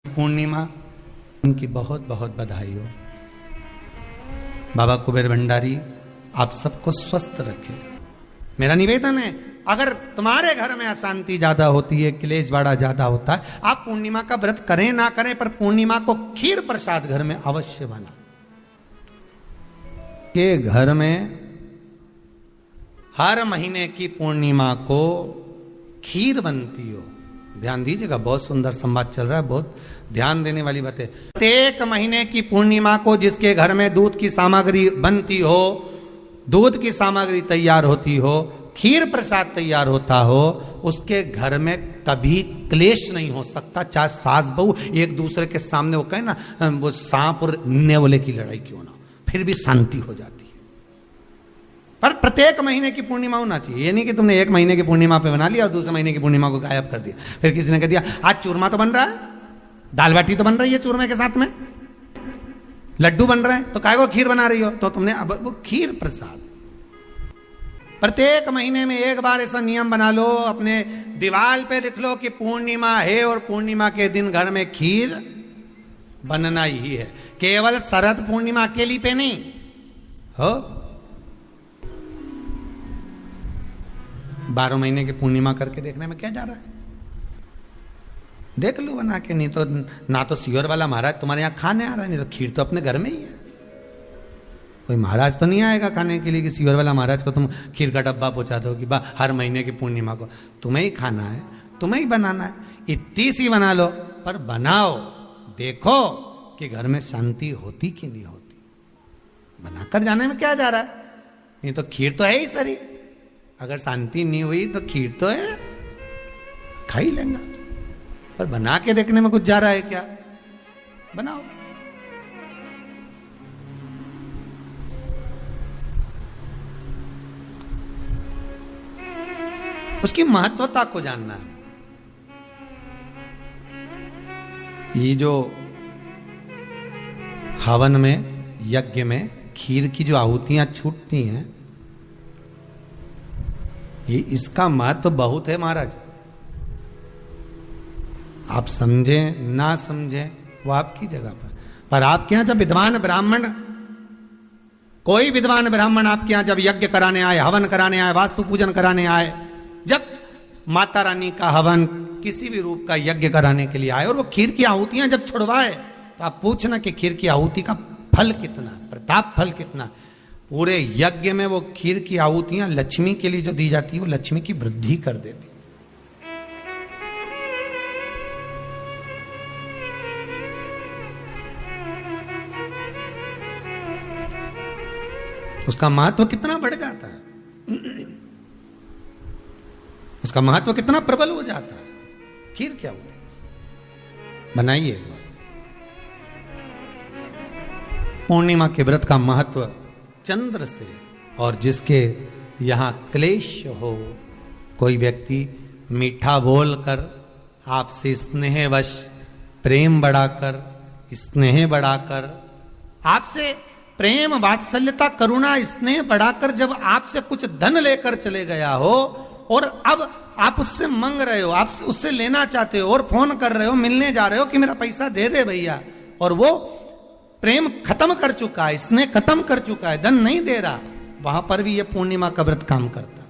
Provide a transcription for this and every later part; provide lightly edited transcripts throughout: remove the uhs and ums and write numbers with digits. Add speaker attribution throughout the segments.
Speaker 1: पूर्णिमा, उनकी बहुत बहुत बधाई हो। बाबा कुबेर भंडारी आप सबको स्वस्थ रखे। मेरा निवेदन है, अगर तुम्हारे घर में अशांति ज्यादा होती है, क्लेश बड़ा ज्यादा होता है, आप पूर्णिमा का व्रत करें ना करें, पर पूर्णिमा को खीर प्रसाद घर में अवश्य बना के घर में हर महीने की पूर्णिमा को खीर बनती हो। ध्यान दीजिएगा, बहुत सुंदर संवाद चल रहा है, बहुत ध्यान देने वाली बात है। प्रत्येक महीने की पूर्णिमा को जिसके घर में दूध की सामग्री बनती हो, दूध की सामग्री तैयार होती हो, खीर प्रसाद तैयार होता हो, उसके घर में कभी क्लेश नहीं हो सकता। चाहे सास बहू एक दूसरे के सामने वो कहे ना, वो सांप और नेवले की लड़ाई क्यों ना, फिर भी शांति हो जाती है। पर प्रत्येक महीने की पूर्णिमा होना चाहिए। ये नहीं कि तुमने एक महीने की पूर्णिमा पे बना लिया और दूसरे महीने की पूर्णिमा को गायब कर दिया। फिर किसी ने कह दिया आज चूरमा तो बन रहा है, दाल बाटी तो बन रही है चूरमे के साथ में, लड्डू बन रहे हैं, तो काय को खीर बना रही हो? तो तुमने अब वो खीर प्रसाद प्रत्येक महीने में एक बार ऐसा नियम बना लो, अपने दीवार पे लिख लो कि पूर्णिमा है और पूर्णिमा के दिन घर में खीर बनना ही है। केवल शरद पूर्णिमा अकेली पे नहीं हो, 12 महीने की पूर्णिमा करके देखने में क्या जा रहा है? देख लो बना के। नहीं तो ना तो सियोर वाला महाराज तुम्हारे यहाँ खाने आ रहा है, नहीं तो खीर तो अपने घर में ही है। कोई महाराज तो नहीं आएगा खाने के लिए कि सियोर वाला महाराज को तुम खीर का डब्बा पहुंचा दो कि बा हर महीने की पूर्णिमा को तुम्हें ही खाना है, तुम्हें ही बनाना है। इतनी सी बना लो, पर बनाओ, देखो कि घर में शांति होती कि नहीं होती। बनाकर जाने में क्या जा रहा है? नहीं तो खीर तो है ही सरी, अगर शांति नहीं हुई तो खीर तो है, खा ही लेंगे। पर बना के देखने में कुछ जा रहा है क्या? बनाओ। उसकी महत्वता को जानना है। ये जो हवन में, यज्ञ में खीर की जो आहुतियां छूटती हैं, ये इसका महत्व बहुत है महाराज। आप समझें ना समझें वो आपकी जगह पर आपके यहां जब विद्वान ब्राह्मण, कोई विद्वान ब्राह्मण आपके यहां जब यज्ञ कराने आए, हवन कराने आए, वास्तु पूजन कराने आए, जब माता रानी का हवन किसी भी रूप का यज्ञ कराने के लिए आए और वो खीर की आहुतियां जब छुड़वाए, तो आप पूछना कि खीर की आहुति का फल कितना, प्रताप फल कितना। पूरे यज्ञ में वो खीर की आहुतियां लक्ष्मी के लिए जो दी जाती है, वो लक्ष्मी की वृद्धि कर देती। उसका महत्व कितना बढ़ जाता है, उसका महत्व कितना प्रबल हो जाता है। खीर क्या होती है? बनाइए एक बार। पूर्णिमा के व्रत का महत्व चंद्र से, और जिसके यहां क्लेश हो, कोई व्यक्ति मीठा बोलकर आपसे स्नेहवश, प्रेम बढ़ाकर, स्नेह बढ़ाकर, आपसे प्रेम वात्सल्यता करुणा स्नेह बढ़ाकर जब आपसे कुछ धन लेकर चले गया हो और अब आप उससे मांग रहे हो, आप उससे लेना चाहते हो और फोन कर रहे हो, मिलने जा रहे हो कि मेरा पैसा दे दे भैया, और वो प्रेम खत्म कर चुका है, स्नेह खत्म कर चुका है, धन नहीं दे रहा, वहां पर भी ये पूर्णिमा का व्रत काम करता है।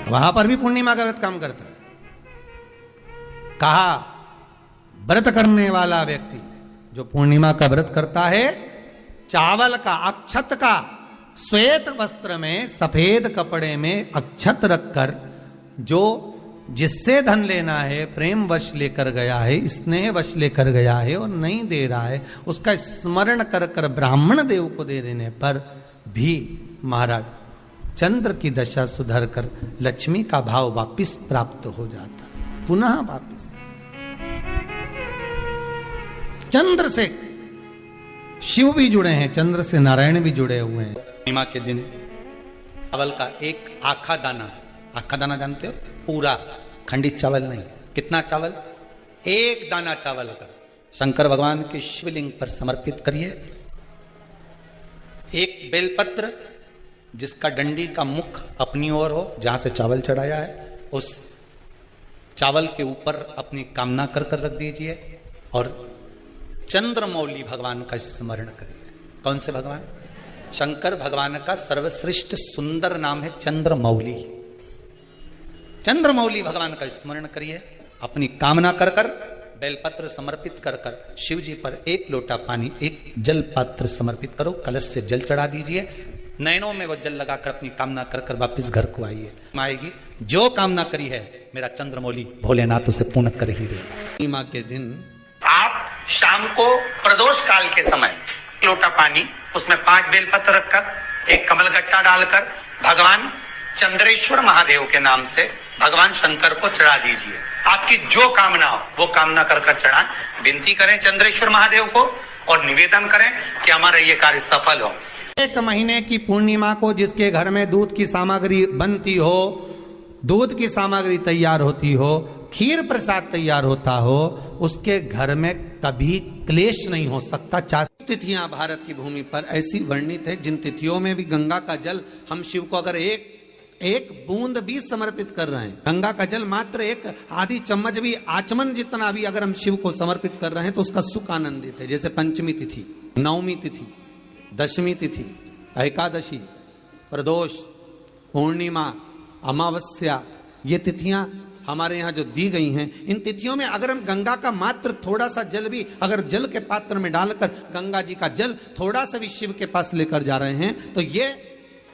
Speaker 1: वहां पर भी पूर्णिमा का व्रत काम करता है। कहा व्रत करने वाला व्यक्ति जो पूर्णिमा का व्रत करता है, चावल का, अक्षत का, श्वेत वस्त्र में, सफेद कपड़े में अक्षत रखकर, जो जिससे धन लेना है, प्रेम वश लेकर गया है, स्नेह वश लेकर गया है और नहीं दे रहा है, उसका स्मरण कर कर ब्राह्मण देव को दे देने पर भी महाराज चंद्र की दशा सुधर कर लक्ष्मी का भाव वापिस प्राप्त हो जाता, पुनः वापिस। चंद्र से शिव भी जुड़े हैं, चंद्र से नारायण भी जुड़े हुए हैं। पूर्णिमा के दिन चावल का एक आखा दाना, आखा दाना जानते हो? पूरा खंडित चावल नहीं। कितना चावल? एक दाना चावल का शंकर भगवान के शिवलिंग पर समर्पित करिए। एक बेलपत्र जिसका डंडी का मुख अपनी ओर हो, जहां से चावल चढ़ाया है उस चावल के ऊपर अपनी कामना कर कर रख दीजिए और चंद्रमौली भगवान का स्मरण करिए। कौन से भगवान? शंकर भगवान का सर्वश्रेष्ठ सुंदर नाम है चंद्रमौली। चंद्रमौली भगवान का स्मरण करिए, अपनी कामना कर कर बेलपत्र समर्पित कर कर शिव जी पर एक लोटा पानी, एक जल पात्र समर्पित करो, कलश से जल चढ़ा दीजिए, नयनों में वो जल लगाकर अपनी कामना कर कर वापिस घर को आइए। आएगी जो कामना करी है मेरा चंद्रमौली भोलेनाथ उसे पूर्ण कर ही देगा। पूर्णिमा के दिन आप शाम को प्रदोष काल के समय लोटा पानी, उसमें 5 बेलपत्र रखकर एक कमलगट्टा डालकर भगवान चंद्रेश्वर महादेव के नाम से भगवान शंकर को चढ़ा दीजिए। आपकी जो कामना हो वो कामना कर कर चढ़ाएं, विनती करें चंद्रेश्वर महादेव को और निवेदन करें कि हमारा ये कार्य सफल हो।
Speaker 2: एक महीने की पूर्णिमा को जिसके घर में दूध की सामग्री बनती हो, दूध की सामग्री तैयार होती हो, खीर प्रसाद तैयार होता हो, उसके घर में कभी क्लेश नहीं हो सकता।
Speaker 1: तिथियां भारत की भूमि पर ऐसी वर्णित है जिन तिथियों में भी गंगा का जल हम शिव को अगर एक बूंद भी समर्पित कर रहे हैं, गंगा का जल मात्र एक आधी चम्मच भी, आचमन जितना भी अगर हम शिव को समर्पित कर रहे हैं तो उसका सुख आनंदित है। जैसे पंचमी तिथि, नवमी तिथि, दशमी तिथि, एकादशी, प्रदोष, पूर्णिमा, अमावस्या, ये तिथियां हमारे यहाँ जो दी गई हैं, इन तिथियों में अगर हम गंगा का मात्र थोड़ा सा जल भी अगर जल के पात्र में डालकर गंगा जी का जल थोड़ा सा भी शिव के पास लेकर जा रहे हैं तो ये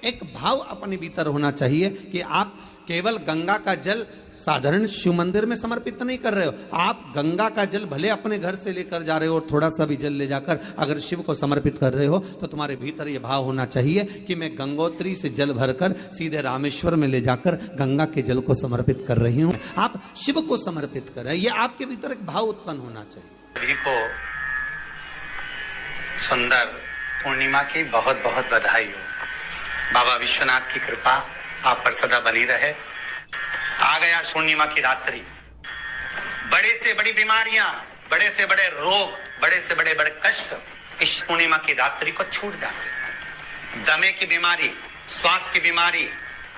Speaker 1: एक भाव अपने भीतर होना चाहिए कि आप केवल गंगा का जल साधारण शिव मंदिर में समर्पित नहीं कर रहे हो, आप गंगा का जल भले अपने घर से लेकर जा रहे हो और थोड़ा सा भी जल ले जाकर अगर शिव को समर्पित कर रहे हो तो तुम्हारे भीतर ये भाव होना चाहिए कि मैं गंगोत्री से जल भरकर सीधे रामेश्वर में ले जाकर गंगा के जल को समर्पित कर रही हूँ। आप शिव को समर्पित कर रहे हैं, ये आपके भीतर एक भाव उत्पन्न होना चाहिए। सभी को सुंदर पूर्णिमा की बहुत बहुत बधाई हो। बाबा विश्वनाथ की कृपा आप पर सदा बनी रहे। आ गया पूर्णिमा की रात्रि, बड़े से बड़ी बीमारियां, बड़े से बड़े रोग, बड़े से बड़े बड़े कष्ट इस पूर्णिमा की रात्रि को छूट जाते हैं। दमे की बीमारी, श्वास की बीमारी,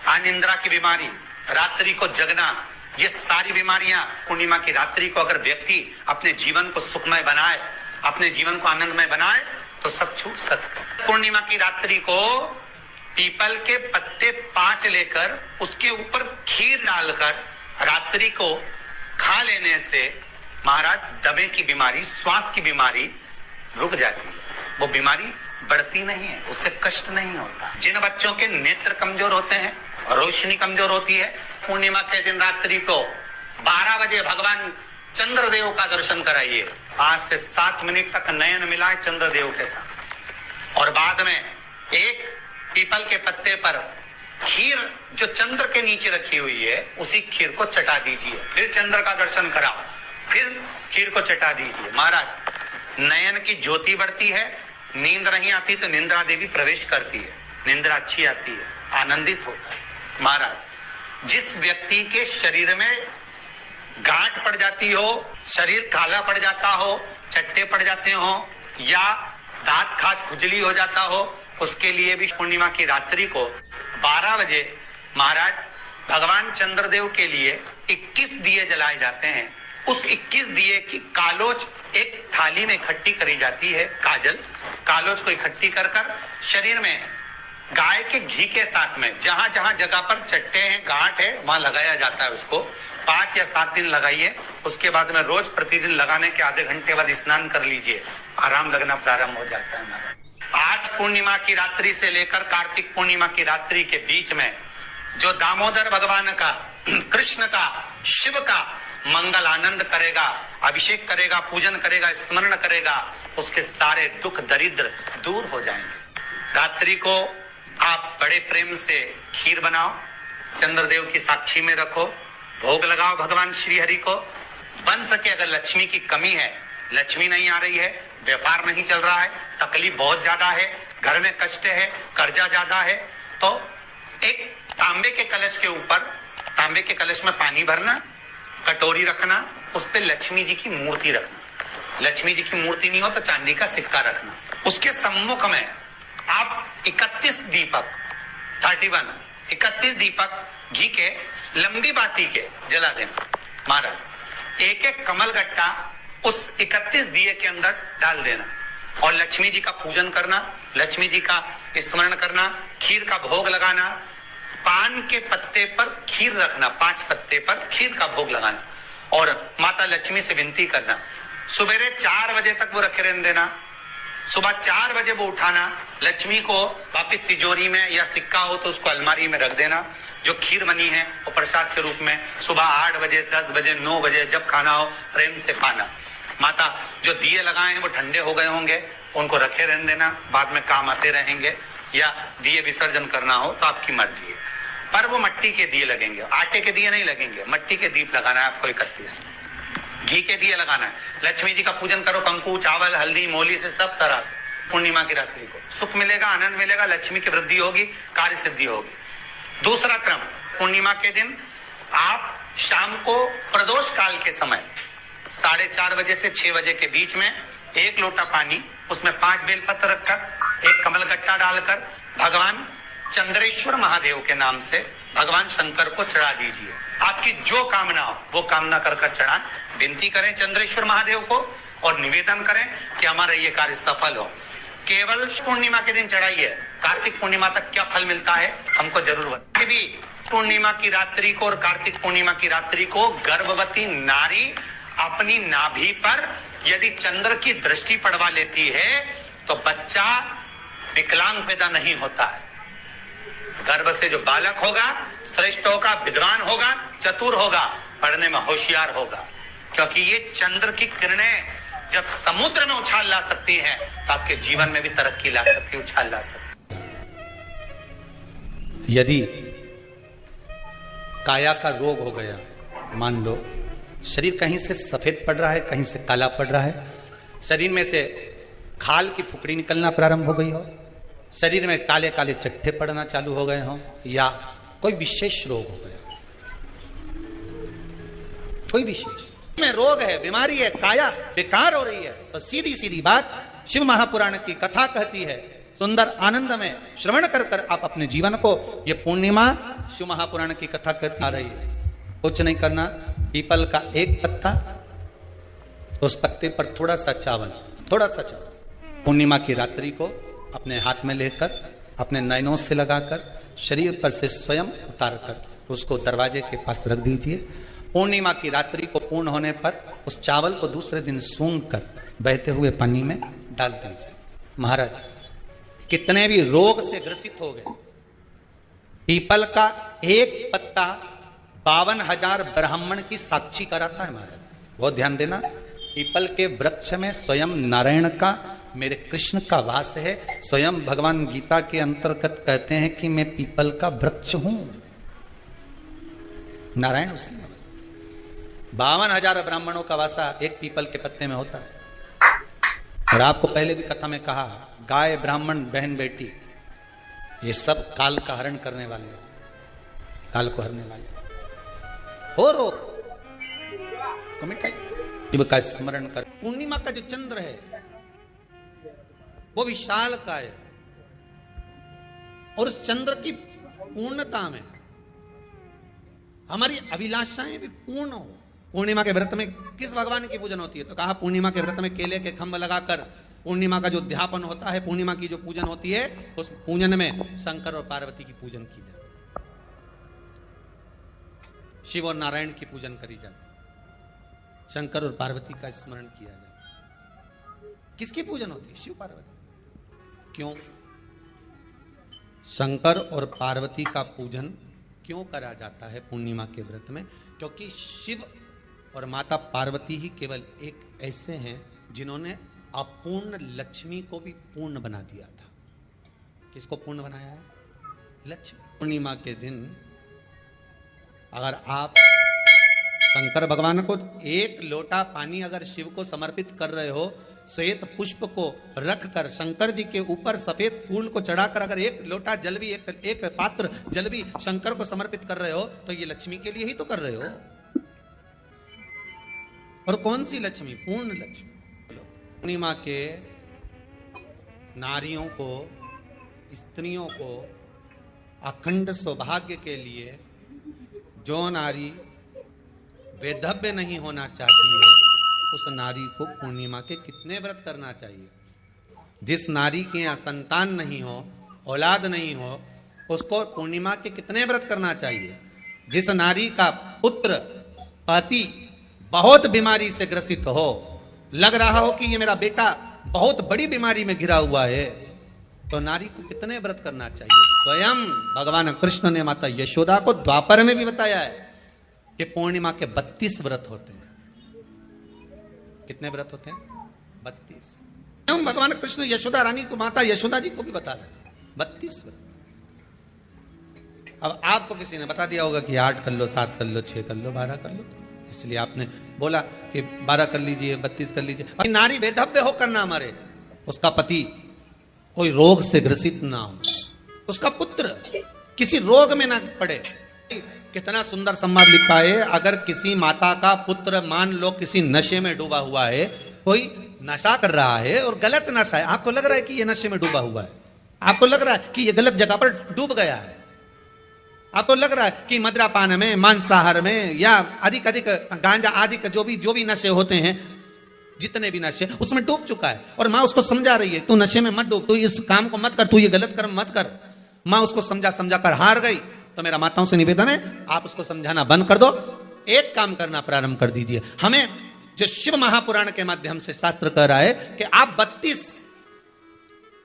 Speaker 1: अनिद्रा की बीमारी, रात्रि को जगना, ये सारी बीमारियां पूर्णिमा की रात्रि को अगर व्यक्ति अपने जीवन को सुखमय बनाए, अपने जीवन को आनंदमय बनाए तो सब छूट सकते। पूर्णिमा की रात्रि को पीपल के पत्ते 5 लेकर उसके ऊपर खीर डालकर रात्रि को खा लेने से महाराज दमे की बीमारी, श्वास की बीमारी रुक जाती है, वो बीमारी बढ़ती नहीं है, उससे कष्ट नहीं होता। जिन बच्चों के नेत्र कमजोर होते हैं, रोशनी कमजोर होती है, पूर्णिमा के दिन रात्रि को 12 बजे भगवान चंद्रदेव का दर्शन कराइए। 5 से 7 मिनट तक नयन मिलाए चंद्रदेव के साथ और बाद में एक पीपल के पत्ते पर खीर जो चंद्र के नीचे रखी हुई है उसी खीर को चटा दीजिए। फिर चंद्र का दर्शन कराओ, फिर खीर को चटा दीजिए। महाराज नयन की ज्योति बढ़ती है, नींद नहीं आती तो निंद्रा देवी प्रवेश करती है, निंद्रा अच्छी आती है, आनंदित होता है। महाराज जिस व्यक्ति के शरीर में गांठ पड़ जाती हो, शरीर काला पड़ जाता हो, चट्टे पड़ जाते हो या दांत खाज खुजली हो जाता हो, उसके लिए भी पूर्णिमा की रात्रि को 12 बजे महाराज भगवान चंद्रदेव के लिए 21 दिए जलाए जाते हैं। उस 21 दिए की कालोज एक थाली में इकट्ठी करी जाती है, कालोज को इकट्ठी कर कर शरीर में गाय के घी के साथ में जहां जहां जगह पर चट्टे हैं, गांठ है, वहां लगाया जाता है। उसको 5 या 7 दिन लगाइए, उसके बाद में रोज प्रतिदिन लगाने के आधे घंटे बाद स्नान कर लीजिए, आराम लगना प्रारंभ हो जाता है। आज पूर्णिमा की रात्रि से लेकर कार्तिक पूर्णिमा की रात्रि के बीच में जो दामोदर भगवान का, कृष्ण का, शिव का मंगल आनंद करेगा, अभिषेक करेगा, पूजन करेगा, स्मरण करेगा, उसके सारे दुख दरिद्र दूर हो जाएंगे। रात्रि को आप बड़े प्रेम से खीर बनाओ, चंद्रदेव की साक्षी में रखो, भोग लगाओ भगवान श्री हरि को। बन सके अगर लक्ष्मी की कमी है, लक्ष्मी नहीं आ रही है, व्यापार नहीं चल रहा है, तकलीफ बहुत ज्यादा है, घर में कष्ट है, कर्जा ज्यादा है, तो एक तांबे के कलश के ऊपर, तांबे के कलश में पानी भरना, कटोरी रखना, उस पे लक्ष्मी जी की मूर्ति रखना। लक्ष्मी जी की मूर्ति नहीं हो तो चांदी का सिक्का रखना। उसके सम्मुख में आप 31 दीपक
Speaker 2: पार्टी 1, 31 दीपक घी के लंबी बाती के जला देना। महाराज एक एक कमल गट्टा उस 31 दिए के अंदर डाल देना और लक्ष्मी जी का पूजन करना, लक्ष्मी जी का स्मरण करना, खीर का भोग लगाना, पान के पत्ते पर खीर रखना, 5 पत्ते पर खीर का भोग लगाना और माता लक्ष्मी से विनती करना। सुबेरे 4 बजे तक वो रखे रहने देना, सुबह 4 बजे वो उठाना, लक्ष्मी को वापिस तिजोरी में या सिक्का हो तो उसको अलमारी में रख देना। जो खीर बनी है वो प्रसाद के रूप में सुबह 8 बजे, 10 बजे, 9 बजे जब खाना हो प्रेम से पाना। माता जो दिए लगाए हैं वो ठंडे हो गए होंगे, उनको रखे रहने देना, बाद में काम आते रहेंगे, या दिए विसर्जन करना हो तो आपकी मर्जी है। पर वो मिट्टी के दिए लगेंगे, आटे के दिए नहीं लगेंगे, मिट्टी के दीप लगाना है आपको। 31 घी के दिए लगाना है। लक्ष्मी जी का पूजन करो, कंकु, चावल, हल्दी, मोली से, सब तरह से। पूर्णिमा की रात्रि को सुख मिलेगा, आनंद मिलेगा, लक्ष्मी की वृद्धि होगी, कार्य सिद्धि होगी। दूसरा क्रम, पूर्णिमा के दिन आप शाम को प्रदोष काल के समय 4:30 बजे से 6 बजे के बीच में 1 लोटा पानी, उसमें 5 बेलपत्र रखकर, 1 कमल गट्टा डालकर भगवान चंद्रेश्वर महादेव के नाम से भगवान शंकर को चढ़ा दीजिए। आपकी जो कामना हो वो कामना कर चढ़ा, विनती करें चंद्रेश्वर महादेव को और निवेदन करें कि हमारा ये कार्य सफल हो। केवल पूर्णिमा के दिन चढ़ाइए, कार्तिक पूर्णिमा तक क्या फल मिलता है हमको जरूर बताइए। भी पूर्णिमा की रात्रि को और कार्तिक पूर्णिमा की रात्रि को गर्भवती नारी अपनी नाभि पर यदि चंद्र की दृष्टि पड़वा लेती है तो बच्चा विकलांग पैदा नहीं होता है। गर्भ से जो बालक होगा श्रेष्ठ होगा, विद्वान होगा, चतुर होगा, पढ़ने में होशियार होगा, क्योंकि ये चंद्र की किरणें जब समुद्र में उछाल ला सकती हैं तो आपके जीवन में भी तरक्की ला सकती है, उछाल ला सकती है।
Speaker 1: यदि काया का रोग हो गया, मान लो शरीर कहीं से सफेद पड़ रहा है, कहीं से काला पड़ रहा है, शरीर में से खाल की फुकड़ी निकलना प्रारंभ हो गई हो, शरीर में काले काले चट्टे पड़ना चालू हो गए हो, या कोई विशेष रोग हो गया, कोई विशेष में रोग है, बीमारी है, काया बेकार हो रही है, तो सीधी सीधी बात शिव महापुराण की कथा कहती है, सुंदर आनंद में श्रवण कर आप अपने जीवन को, ये पूर्णिमा शिव महापुराण की कथा कहती आ रही है। कुछ नहीं करना, पीपल का 1 पत्ता, उस पत्ते पर थोड़ा सा चावल, पूर्णिमा की रात्रि को अपने हाथ में लेकर, अपने नयनों से लगाकर, शरीर पर से स्वयं उतार कर उसको दरवाजे के पास रख दीजिए। पूर्णिमा की रात्रि को पूर्ण होने पर उस चावल को दूसरे दिन सूंघ कर बहते हुए पानी में डाल दीजिए। महाराज कितने भी रोग से ग्रसित हो गए, पीपल का 1 पत्ता 52,000 ब्राह्मण की साक्षी कराता है। महाराज बहुत ध्यान देना, पीपल के वृक्ष में स्वयं नारायण का, मेरे कृष्ण का वास है। स्वयं भगवान गीता के अंतर्गत कहते हैं कि मैं पीपल का वृक्ष हूं, नारायण उसी में 52,000 ब्राह्मणों का वासा एक पीपल के पत्ते में होता है। और आपको पहले भी कथा में कहा, गाय, ब्राह्मण, बहन, बेटी, ये सब काल का हरण करने वाले, काल को हरने वाले हो। रोग को मिटाई, शिव का स्मरण कर। पूर्णिमा का जो चंद्र है वो विशाल का है, और उस चंद्र की पूर्णता में हमारी अभिलाषाएं भी पूर्ण हो। पूर्णिमा के व्रत में किस भगवान की पूजन होती है? तो कहा पूर्णिमा के व्रत में केले के खंभ लगाकर पूर्णिमा का जो अध्यापन होता है, पूर्णिमा की जो पूजन होती है, उस पूजन में शंकर और पार्वती की पूजन की जाती है, शिव और नारायण की पूजन करी जाती है, शंकर और पार्वती का स्मरण किया जाता है। किसकी पूजन होती है? शिव पार्वती। क्यों शंकर और पार्वती का पूजन क्यों करा जाता है पूर्णिमा के व्रत में? क्योंकि शिव और माता पार्वती ही केवल एक ऐसे हैं जिन्होंने अपूर्ण लक्ष्मी को भी पूर्ण बना दिया था। किसको पूर्ण बनाया है? लक्ष्मी। पूर्णिमा के दिन अगर आप शंकर भगवान को 1 लोटा पानी अगर शिव को समर्पित कर रहे हो, श्वेत पुष्प को रखकर शंकर जी के ऊपर सफेद फूल को चढ़ाकर अगर 1 लोटा जल भी, एक पात्र जल भी शंकर को समर्पित कर रहे हो, तो ये लक्ष्मी के लिए ही तो कर रहे हो। और कौन सी लक्ष्मी? पूर्ण लक्ष्मी। पूर्णिमा के नारियों को, स्त्रियों को
Speaker 2: अखंड सौभाग्य के लिए जो नारी वैधव्य नहीं होना चाहती है, उस नारी को पूर्णिमा के कितने व्रत करना चाहिए? जिस नारी के यहाँ संतान नहीं हो, औलाद नहीं हो, उसको पूर्णिमा के कितने व्रत करना चाहिए? जिस नारी का पुत्र पति बहुत बीमारी से ग्रसित हो, लग रहा हो कि ये मेरा बेटा बहुत बड़ी बीमारी में घिरा हुआ है, तो नारी को कितने व्रत करना चाहिए? स्वयं भगवान कृष्ण ने माता यशोदा को द्वापर में भी बताया है कि पूर्णिमा के 32 व्रत होते हैं। कितने व्रत होते हैं? 32। हम भगवान कृष्ण यशोदा रानी को, माता यशोदा जी को भी बता रहे हैं 32 व्रत। अब आपको किसी ने बता दिया होगा कि 8 कर लो, 7 कर लो, 6 कर लो, 12 कर लो, इसलिए आपने बोला कि 12 कर लीजिए, 32 कर लीजिए। नारी वैधव्य होकर ना मरे, उसका पति कोई रोग से ग्रसित ना हो, उसका पुत्र किसी रोग में ना पड़े। कितना सुंदर संवाद लिखा है, अगर किसी माता का पुत्र मान लो किसी नशे में डूबा हुआ है, कोई नशा कर रहा है और गलत नशा है, आपको लग रहा है कि ये नशे में डूबा हुआ है, आपको लग रहा है कि ये गलत जगह पर डूब गया है, आपको लग रहा है कि मद्रापान में, मांसाहार में या अधिक गांजा आदि का जो भी नशे होते हैं, जितने भी नशे, उसमें डूब चुका है, और माँ उसको समझा रही है तू नशे में मत डूब, तू इस काम को मत कर, तू ये गलत कर्म मत कर। माँ उसको समझा कर हार गई। तो मेरा माताओं से निवेदन है, आप उसको समझाना बंद कर दो, एक काम करना प्रारंभ कर दीजिए। हमें जो शिव महापुराण के माध्यम से शास्त्र कह रहा है कि आप 32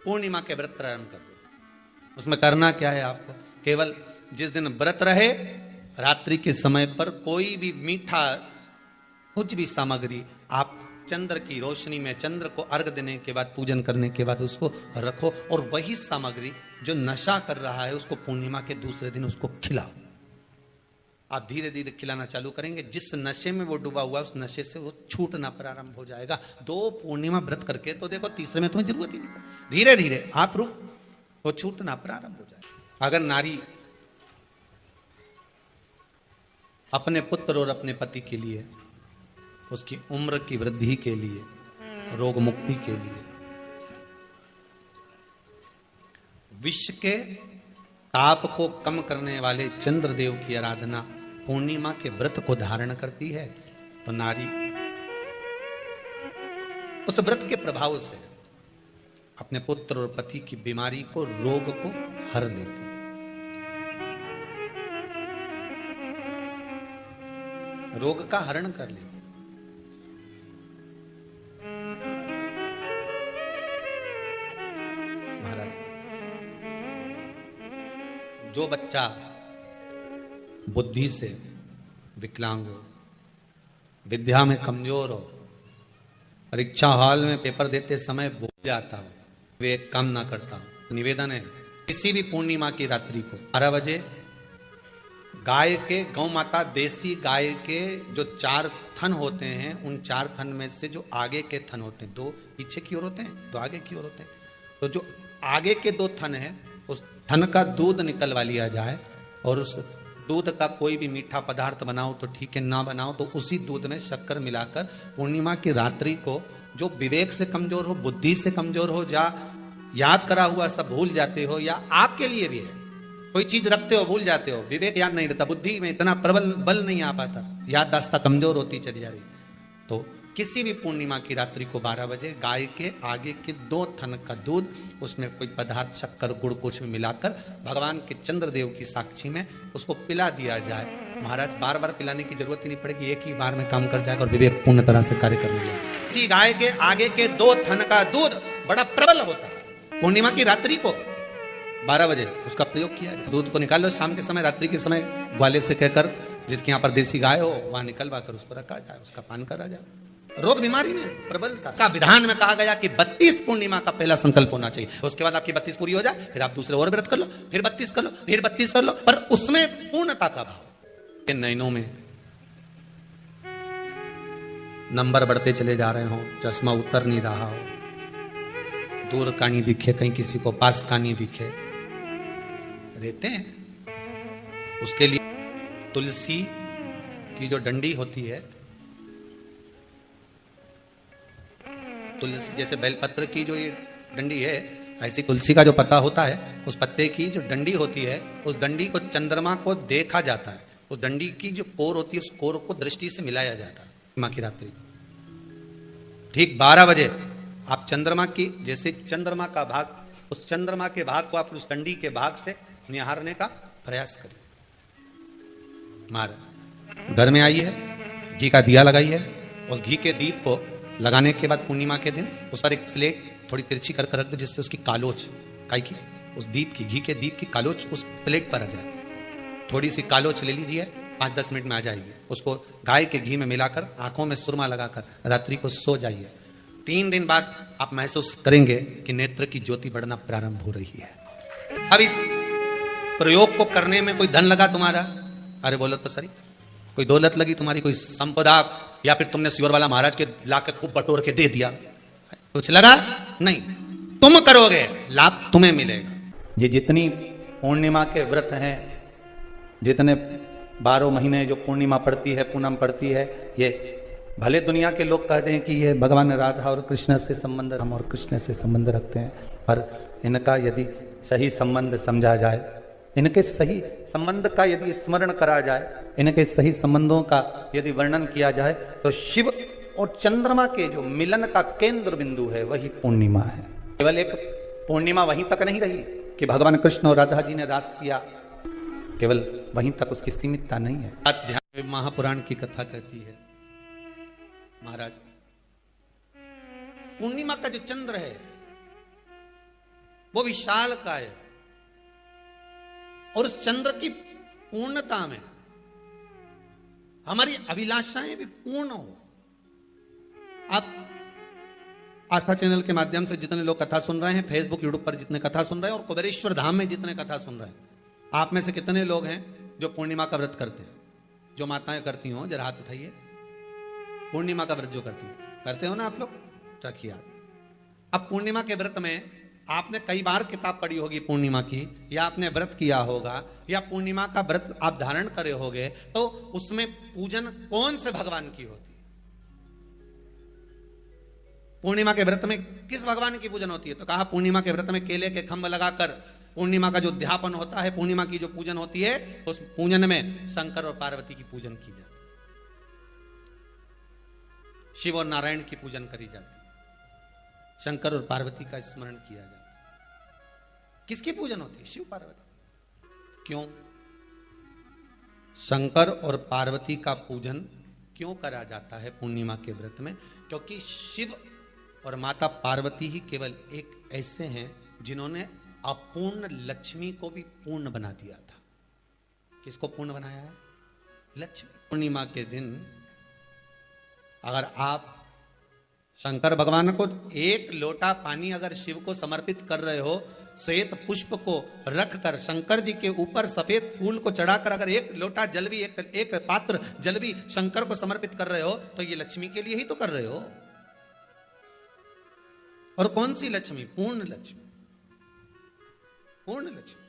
Speaker 2: पूर्णिमा के व्रत प्रारंभ कर दो। उसमें करना क्या है? आपको केवल जिस दिन व्रत रहे, रात्रि के समय पर कोई भी मीठा, कुछ भी सामग्री आप चंद्र की रोशनी में, चंद्र को अर्घ देने के बाद, पूजन करने के बाद उसको रखो, और वही सामग्री जो नशा कर रहा है उसको पूर्णिमा के दूसरे दिन उसको खिलाओ। आप धीरे धीरे खिलाना चालू करेंगे, जिस नशे में वो डूबा हुआ है उस नशे से वो छूटना प्रारंभ हो जाएगा। 2 पूर्णिमा व्रत करके तो देखो, तीसरे में तुम्हें जरूरत ही नहीं, धीरे धीरे आप रुक, वो छूटना प्रारंभ हो जाएगा। अगर नारी अपने पुत्र और अपने पति के लिए, उसकी उम्र की वृद्धि के लिए, रोग मुक्ति के लिए, विश्व के ताप को कम करने वाले चंद्रदेव की आराधना पूर्णिमा के व्रत को धारण करती है, तो नारी उस व्रत के प्रभाव से अपने पुत्र और पति की बीमारी को, रोग को हर लेती है। रोग का हरण कर लेती। महाराज, जो बच्चा बुद्धि से विकलांग हो, विद्या में कमजोर हो, परीक्षा हॉल में पेपर देते समय भूल जाता हो, वे एक काम ना करता हो, निवेदन है किसी भी पूर्णिमा की रात्रि को 12 बजे गाय के, गौ माता देसी गाय के जो 4 थन होते हैं, उन 4 थन में से जो आगे के थन होते हैं, 2 पीछे की ओर होते हैं, 2 आगे की ओर होते हैं, तो जो आगे के 2 थन हैं, उस थन का दूध निकलवा लिया जाए, और उस दूध का कोई भी मीठा पदार्थ बनाओ तो ठीक है, ना बनाओ तो उसी दूध में शक्कर मिलाकर पूर्णिमा की रात्रि को, जो विवेक से कमजोर हो, बुद्धि से कमजोर हो, या याद करा हुआ सब भूल जाते हो, या आपके लिए भी है कोई चीज रखते हो भूल जाते हो, विवेक याद नहीं रहता, बुद्धि में इतना प्रबल बल नहीं आ पाता, याददाश्त कमजोर होती चली जा रही, तो किसी भी पूर्णिमा की रात्रि को 12 बजे गाय के आगे के 2 थन का दूध, उसमें कोई पदार्थ, शक्कर, गुड़ कुछ भी मिलाकर भगवान के चंद्रदेव की साक्षी में उसको पिला दिया जाए। महाराज, बार बार पिलाने की जरूरत ही नहीं पड़ेगी, एक ही बार में काम कर जाएगा और विवेक पूर्ण तरह से कार्य करने लगेगा। इसी गाय के आगे के 2 थन का दूध बड़ा प्रबल होता है। पूर्णिमा की रात्रि को 12 बजे उसका प्रयोग किया जाए। दूध को निकाल लो, शाम के समय, रात्रि के समय ग्वाले से कहकर, जिसके यहाँ पर देसी गाय हो, वहां निकलवा कर उसको रखा जाए, उसका पान करा जाए। रोग बीमारी में प्रबलता का विधान में कहा गया कि 32 पूर्णिमा का पहला संकल्प होना चाहिए, उसके बाद आपकी 32 पूरी हो जाए, फिर आप दूसरे और व्रत कर लो, फिर 32 कर लो, फिर 32 कर लो, पर उसमें पूर्णता का भाव। नैनों में नंबर बढ़ते चले जा रहे हो, चश्मा उतर नहीं रहा हो, दूर का नहीं दिखे, कहीं किसी को पास का नहीं दिखे, रहते हैं, उसके लिए तुलसी की जो डंडी होती है, तुलसी जैसे बेलपत्र की जो ये डंडी है,
Speaker 1: ऐसी तुलसी का जो पत्ता होता है, उस पत्ते की जो डंडी होती है, उस डंडी को चंद्रमा को देखा जाता है। उस डंडी की जो कोर होती है, उस कोर को दृष्टि से मिलाया जाता है। माँ की रात्रि ठीक 12 बजे आप चंद्रमा की, जैसे चंद्रमा का भाग, उस चंद्रमा के भाग को आप उस डंडी के भाग से निहारने का प्रयास करिए। महाराज घर में आई है, घी का दिया लगाई है, उस घी के दीप को लगाने के बाद पूर्णिमा के दिन उस पर एक प्लेट थोड़ी तिरछी कर रख दो, जिससे उसकी कालोच काई की, उस दीप की, घी के दीप की कालोच उस प्लेट पर आ जाए। थोड़ी सी कालोच ले लीजिए, 5-10 मिनट में आ जाएगी। उसको गाय के घी में मिलाकर आंखों में सुरमा लगाकर रात्रि को सो जाइए। 3 दिन बाद आप महसूस करेंगे कि नेत्र की ज्योति बढ़ना प्रारंभ हो रही है। अब इस प्रयोग को करने में कोई धन लगा तुम्हारा? अरे बोलो तो सही, कोई दौलत लगी तुम्हारी, कोई संपदा, या फिर तुमने सियोर वाला महाराज के लाके खूब बटोर के दे दिया, कुछ लगा नहीं। तुम करोगे, लाभ तुम्हें मिलेगा। ये जितनी पूर्णिमा के व्रत हैं, जितने 12 महीने जो पूर्णिमा पड़ती है, पूनम पड़ती है, ये भले दुनिया के लोग कहते हैं कि ये भगवान राधा और कृष्ण से संबंध, हम और कृष्ण से संबंध रखते हैं, पर इनका यदि सही संबंध समझा जाए, इनके सही संबंध का यदि स्मरण करा जाए, इनके सही संबंधों का यदि वर्णन किया जाए, तो शिव और चंद्रमा के जो मिलन का केंद्र बिंदु है वही पूर्णिमा है। केवल एक पूर्णिमा वहीं तक नहीं रही कि भगवान कृष्ण और राधा जी ने रास किया, केवल वहीं तक उसकी सीमितता नहीं है। अध्यात्म महापुराण की कथा कहती है, महाराज पूर्णिमा का जो चंद्र है वो विशाल का है, और उस चंद्र की पूर्णता में हमारी अभिलाषाएं भी पूर्ण हो। आप आस्था चैनल के माध्यम से जितने लोग कथा सुन रहे हैं, फेसबुक यूट्यूब पर जितने कथा सुन रहे हैं, और कुबेरेश्वर धाम में जितने कथा सुन रहे हैं, आप में से कितने लोग हैं जो पूर्णिमा का व्रत करते हैं? जो माताएं करती हो जरा हाथ उठाइए। पूर्णिमा का व्रत जो करते हो ना आप लोग, रखिए हाथ। अब पूर्णिमा के व्रत में आपने कई बार किताब पढ़ी होगी पूर्णिमा की, या आपने व्रत किया होगा, या पूर्णिमा का व्रत आप धारण करे होगे, तो उसमें पूजन कौन से भगवान की होती है? पूर्णिमा के व्रत में किस भगवान की पूजन होती है? तो कहा पूर्णिमा के व्रत में केले के खंभ लगाकर पूर्णिमा का जो अध्यापन होता है, पूर्णिमा की जो पूजन होती है, उस पूजन में शंकर और पार्वती की पूजन की जाती है, शिव और नारायण की पूजन करी जाती है, शंकर और पार्वती का स्मरण किया जाता है। किसकी पूजन होती है? शिव पार्वती। क्यों शंकर और पार्वती का पूजन क्यों करा जाता है पूर्णिमा के व्रत में? क्योंकि शिव और माता पार्वती ही केवल एक ऐसे हैं जिन्होंने अपूर्ण लक्ष्मी को भी पूर्ण बना दिया था। किसको पूर्ण बनाया है? लक्ष्मी। पूर्णिमा के दिन अगर आप शंकर भगवान को एक लोटा पानी अगर शिव को समर्पित कर रहे हो, श्वेत पुष्प को रखकर शंकर जी के ऊपर सफेद फूल को चढ़ाकर अगर एक लोटा जल भी, एक पात्र जल भी शंकर को समर्पित कर रहे हो, तो ये लक्ष्मी के लिए ही तो कर रहे हो। और कौन सी लक्ष्मी? पूर्ण लक्ष्मी, पूर्ण लक्ष्मी।